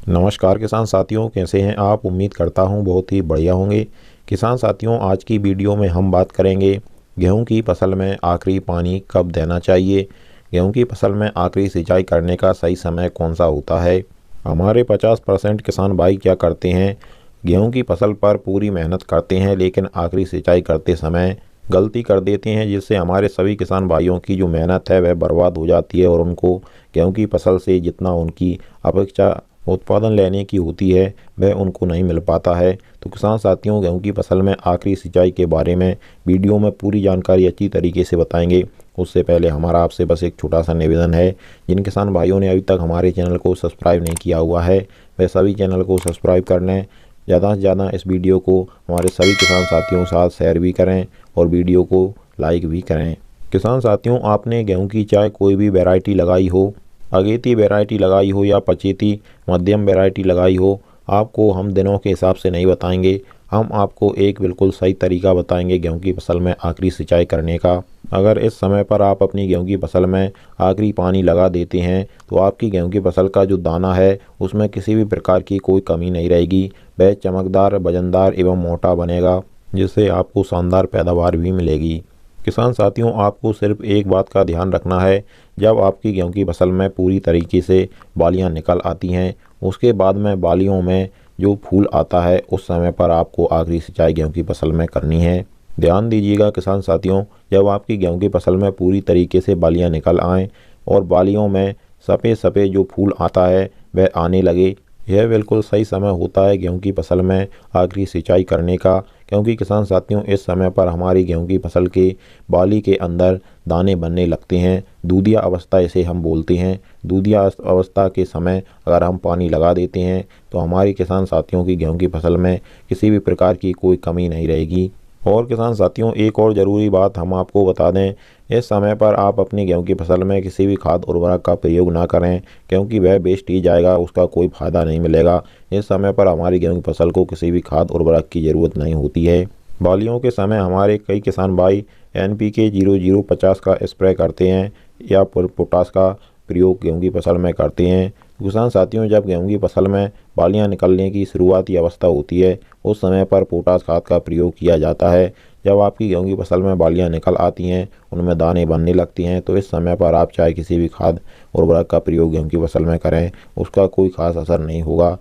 नमस्कार किसान साथियों, कैसे हैं आप। उम्मीद करता हूं बहुत ही बढ़िया होंगे। किसान साथियों, आज की वीडियो में हम बात करेंगे गेहूं की फसल में आखिरी पानी कब देना चाहिए। गेहूं की फसल में आखिरी सिंचाई करने का सही समय कौन सा होता है। हमारे 50% किसान भाई क्या करते हैं, गेहूं की फसल पर पूरी मेहनत करते हैं लेकिन आखिरी सिंचाई करते समय गलती कर देते हैं, जिससे हमारे सभी किसान भाइयों की जो मेहनत है वह बर्बाद हो जाती है और उनको गेहूं की फसल से जितना उनकी अपेक्षा उत्पादन लेने की होती है वह उनको नहीं मिल पाता है। तो किसान साथियों, गेहूं की फसल में आखिरी सिंचाई के बारे में वीडियो में पूरी जानकारी अच्छी तरीके से बताएंगे। उससे पहले हमारा आपसे बस एक छोटा सा निवेदन है, जिन किसान भाइयों ने अभी तक हमारे चैनल को सब्सक्राइब नहीं किया हुआ है वह सभी चैनल को सब्सक्राइब कर लें। ज़्यादा से ज़्यादा इस वीडियो को हमारे सभी किसान साथियों के साथ शेयर भी करें और वीडियो को लाइक भी करें। किसान साथियों, आपने गेहूं की चाहे कोई भी वैरायटी लगाई हो, अगेती वैरायटी लगाई हो या पचेती मध्यम वैरायटी लगाई हो, आपको हम दिनों के हिसाब से नहीं बताएंगे। हम आपको एक बिल्कुल सही तरीका बताएंगे गेहूं की फसल में आखिरी सिंचाई करने का। अगर इस समय पर आप अपनी गेहूं की फसल में आखिरी पानी लगा देते हैं तो आपकी गेहूं की फसल का जो दाना है उसमें किसी भी प्रकार की कोई कमी नहीं रहेगी। वह चमकदार, वजनदार एवं मोटा बनेगा, जिससे आपको शानदार पैदावार भी मिलेगी। किसान साथियों, आपको सिर्फ एक बात का ध्यान रखना है, जब आपकी गेहूं की फसल में पूरी तरीके से बालियां निकल आती हैं, उसके बाद में बालियों में जो फूल आता है उस समय पर आपको आखिरी सिंचाई गेहूं की फसल में करनी है। ध्यान दीजिएगा किसान साथियों, जब आपकी गेहूं की फसल में पूरी तरीके से बालियां निकल आएँ और बालियों में सफ़ेद सफ़ेद जो फूल आता है वह आने लगे, यह बिल्कुल सही समय होता है गेहूं की फसल में आखिरी सिंचाई करने का। क्योंकि किसान साथियों, इस समय पर हमारी गेहूं की फसल के बाली के अंदर दाने बनने लगते हैं। दूधिया अवस्था इसे हम बोलते हैं। दूधिया अवस्था के समय अगर हम पानी लगा देते हैं तो हमारी किसान साथियों की गेहूं की फसल में किसी भी प्रकार की कोई कमी नहीं रहेगी। और किसान साथियों, एक और ज़रूरी बात हम आपको बता दें, इस समय पर आप अपनी गेहूं की फसल में किसी भी खाद उर्वरक का प्रयोग ना करें, क्योंकि वह वेस्ट ही जाएगा, उसका कोई फ़ायदा नहीं मिलेगा। इस समय पर हमारी गेहूं की फसल को किसी भी खाद उर्वरक की ज़रूरत नहीं होती है। बालियों के समय हमारे कई किसान भाई NPK 0050 का स्प्रे करते हैं या पोटास का प्रयोग गेहूं की फसल में करते हैं। किसान साथियों, जब गेहूं की फसल में बालियां निकलने की शुरुआती अवस्था होती है उस समय पर पोटास खाद का प्रयोग किया जाता है। जब आपकी गेहूं की फसल में बालियां निकल आती हैं, उनमें दाने बनने लगती हैं, तो इस समय पर आप चाहे किसी भी खाद उर्वरक का प्रयोग गेहूं की फसल में करें, उसका कोई खास असर नहीं होगा।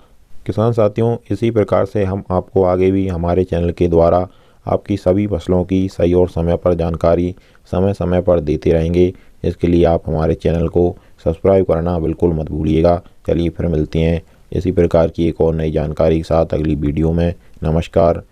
किसान साथियों, इसी प्रकार से हम आपको आगे भी हमारे चैनल के द्वारा आपकी सभी फसलों की सही और समय पर जानकारी समय समय पर देते रहेंगे। इसके लिए आप हमारे चैनल को सब्सक्राइब करना बिल्कुल मत भूलिएगा। चलिए फिर मिलते हैं इसी प्रकार की एक और नई जानकारी के साथ अगली वीडियो में। नमस्कार।